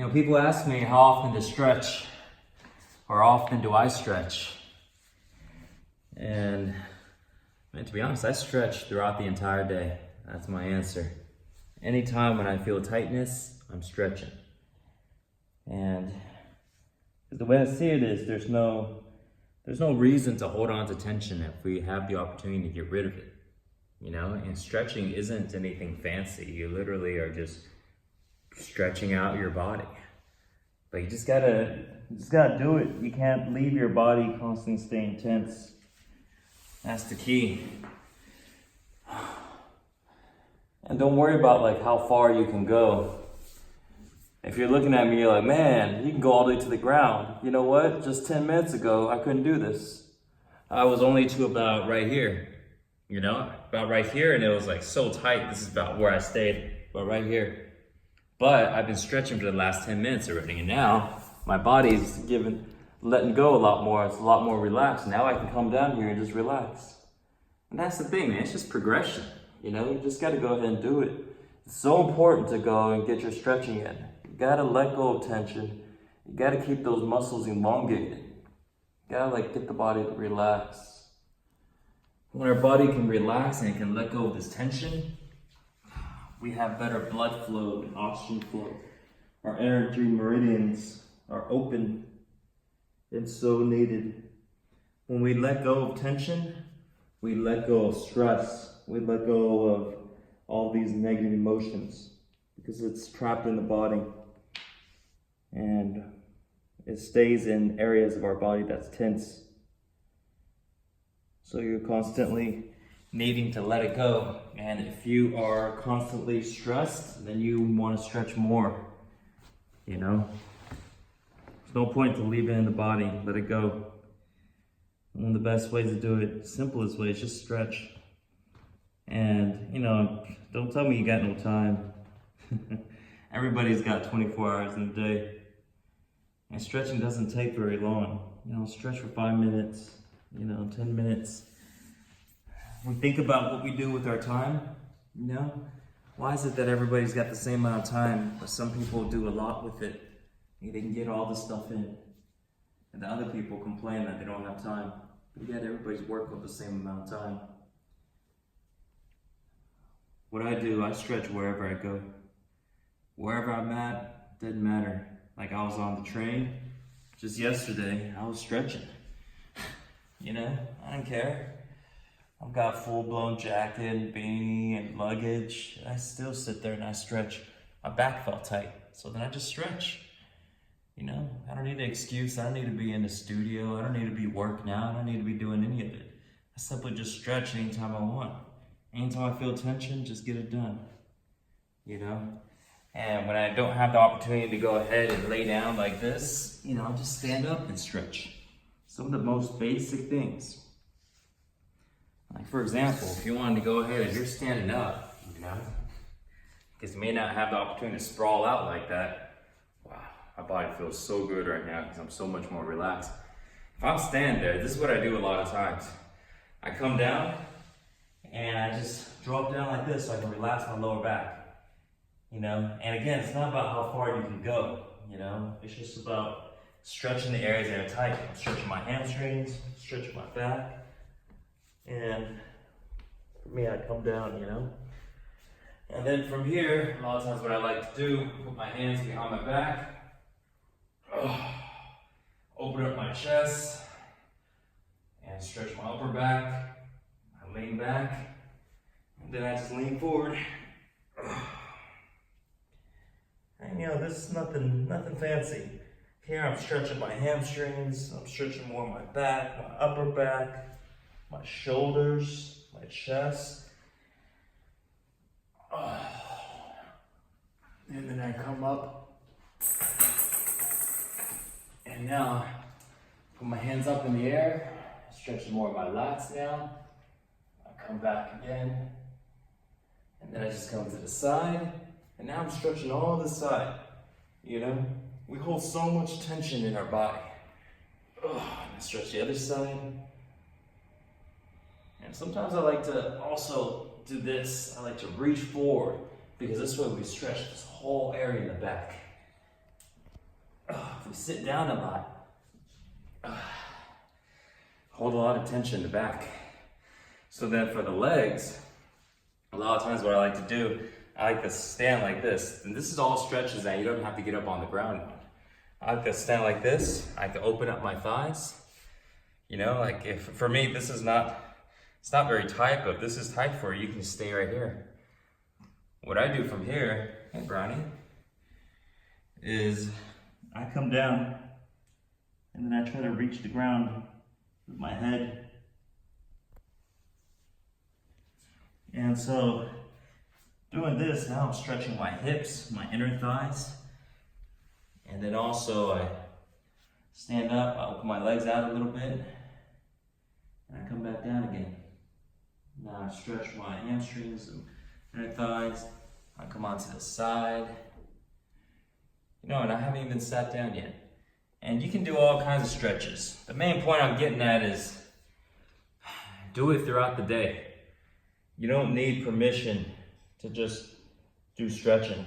You know, people ask me how often to stretch, or how often do I stretch? And man, to be honest, I stretch throughout the entire day. That's my answer. Anytime when I feel tightness, I'm stretching. And the way I see it is there's no reason to hold on to tension if we have the opportunity to get rid of it. You know, and stretching isn't anything fancy. You literally are just stretching out your body. But you just gotta do it. You can't leave your body constantly staying tense. That's the key. And don't worry about like how far you can go. If you're looking at me, you're like, man, you can go all the way to the ground. You know what? Just 10 minutes ago, I couldn't do this. I was only to about right here. You know, about right here, and it was like so tight. This is about where I stayed, but right here. But I've been stretching for the last 10 minutes already, and now my body's letting go a lot more. It's a lot more relaxed. Now I can come down here and just relax. And that's the thing, man. It's just progression. You know, you just got to go ahead and do it. It's so important to go and get your stretching in. You got to let go of tension. You got to keep those muscles elongated. You got to like get the body to relax. When our body can relax and it can let go of this tension, we have better blood flow and oxygen flow. Our energy meridians are open. It's so needed. When we let go of tension, we let go of stress. We let go of all these negative emotions because it's trapped in the body. And it stays in areas of our body that's tense. So you're constantly needing to let it go. And if you are constantly stressed, then you want to stretch more. You know? There's no point to leave it in the body. Let it go. One of the best ways to do it, simplest way, is just stretch. And, you know, don't tell me you got no time. Everybody's got 24 hours in a day. And stretching doesn't take very long. You know, stretch for 5 minutes. 10 minutes. We think about what we do with our time, you know? Why is it that everybody's got the same amount of time, but some people do a lot with it? They can get all this stuff in. And the other people complain that they don't have time. But yet everybody's working with the same amount of time. What I do, I stretch wherever I go. Wherever I'm at, doesn't matter. Like I was on the train, just yesterday, I was stretching. You know, I don't care. I've got full-blown jacket and beanie and luggage. I still sit there and I stretch. My back felt tight, so then I just stretch. You know, I don't need an excuse. I don't need to be in the studio. I don't need to be working out. I don't need to be doing any of it. I simply just stretch anytime I want. Anytime I feel tension, just get it done. You know? And when I don't have the opportunity to go ahead and lay down like this, you know, I'll just stand up and stretch. Some of the most basic things. Like for example, if you wanted to go ahead and you're standing up, you know, because you may not have the opportunity to sprawl out like that. Wow, my body feels so good right now because I'm so much more relaxed. If I'm standing there, this is what I do a lot of times. I come down and I just drop down like this so I can relax my lower back. You know, and again, it's not about how far you can go, you know, it's just about stretching the areas that are tight. I'm stretching my hamstrings, stretching my back. And for me, I come down, you know. And then from here, a lot of times what I like to do, put my hands behind my back, open up my chest, and stretch my upper back. I lean back, and then I just lean forward. And you know, this is nothing fancy. Here I'm stretching my hamstrings, I'm stretching more my back, my upper back, my shoulders, my chest. And then I come up. And now, put my hands up in the air, stretching more of my lats now. I come back again. And then I just come to the side. And now I'm stretching all this side, you know? We hold so much tension in our body. And I stretch the other side. And sometimes I like to also do this. I like to reach forward because this way we stretch this whole area in the back. if we sit down a lot, hold a lot of tension in the back. So then for the legs, a lot of times what I like to do, I like to stand like this. And this is all stretches that you don't have to get up on the ground on. I like to stand like this. I like to open up my thighs. You know, like if for me, this is not, it's not very tight, but if this is tight for you, you can stay right here. What I do from here, hey Brownie, is I come down and then I try to reach the ground with my head. And so doing this, now I'm stretching my hips, my inner thighs. And then also I stand up, I open my legs out a little bit, and I come back down again. Now I stretch my hamstrings and inner thighs. I come onto the side. You know, and I haven't even sat down yet. And you can do all kinds of stretches. The main point I'm getting at is do it throughout the day. You don't need permission to just do stretching.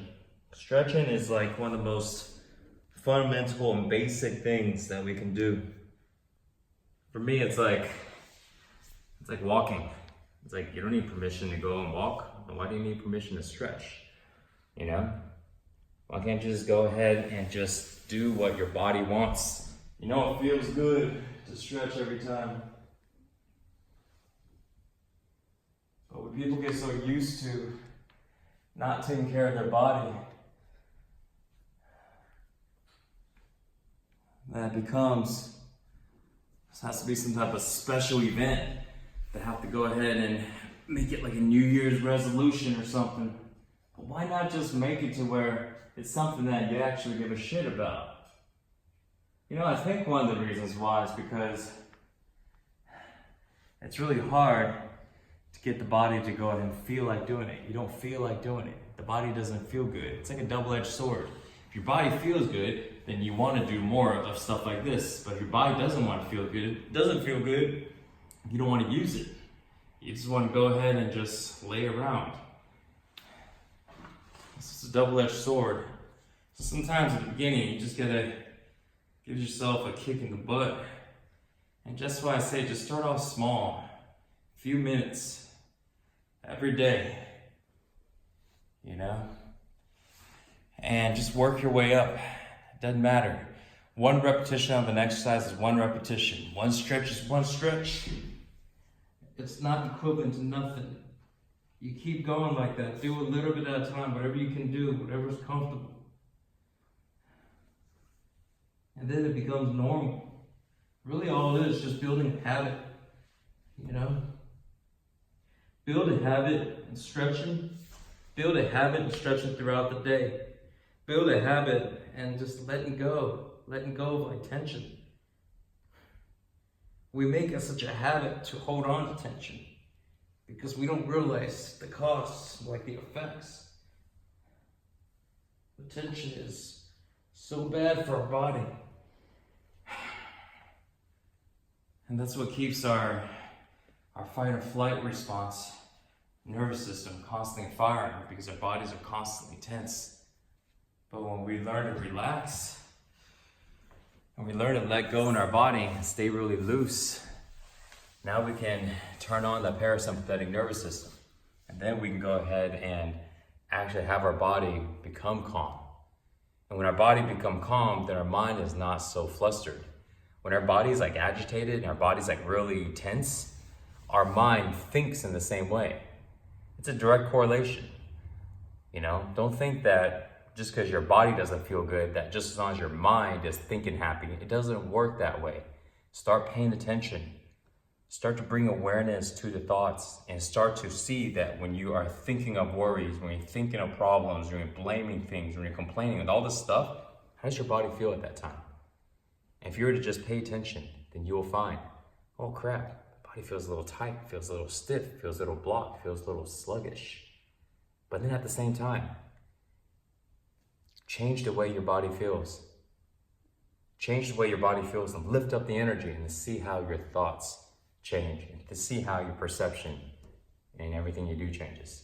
Stretching is like one of the most fundamental and basic things that we can do. For me, it's like walking. It's like you don't need permission to go and walk. Why do you need permission to stretch? You know? Why can't you just go ahead and just do what your body wants? You know, it feels good to stretch every time. But when people get so used to not taking care of their body, that becomes, it has to be some type of special event that have to go ahead and make it like a New Year's resolution or something. But why not just make it to where it's something that you actually give a shit about? You know, I think one of the reasons why is because it's really hard to get the body to go ahead and feel like doing it. You don't feel like doing it. The body doesn't feel good. It's like a double-edged sword. If your body feels good, then you want to do more of stuff like this. But if your body doesn't want to feel good, doesn't feel good, you don't want to use it. You just want to go ahead and just lay around. This is a double-edged sword. So sometimes at the beginning, you just gotta give yourself a kick in the butt. And just why I say, just start off small. A few minutes every day, you know? And just work your way up. It doesn't matter. One repetition of an exercise is one repetition. One stretch is one stretch. It's not equivalent to nothing. You keep going like that. Do a little bit at a time, whatever you can do, whatever's comfortable. And then it becomes normal. Really all it is just building a habit, you know? Build a habit in stretching. Build a habit in stretching throughout the day. Build a habit and just letting go of like tension. We make it such a habit to hold on to tension because we don't realize the costs, like the effects. The tension is so bad for our body. And that's what keeps our fight or flight response, nervous system constantly firing because our bodies are constantly tense. But when we learn to relax, and we learn to let go in our body and stay really loose, now we can turn on the parasympathetic nervous system. And then we can go ahead and actually have our body become calm. And when our body becomes calm, then our mind is not so flustered. When our body is like agitated and our body's like really tense, our mind thinks in the same way. It's a direct correlation. You know, don't think that just because your body doesn't feel good, that just as long as your mind is thinking happy, it doesn't work that way. Start paying attention. Start to bring awareness to the thoughts and start to see that when you are thinking of worries, when you're thinking of problems, when you're blaming things, when you're complaining and all this stuff, how does your body feel at that time? And if you were to just pay attention, then you will find, oh crap, the body feels a little tight, feels a little stiff, feels a little blocked, feels a little sluggish. But then at the same time, change the way your body feels. Change the way your body feels and lift up the energy and to see how your thoughts change and to see how your perception and everything you do changes.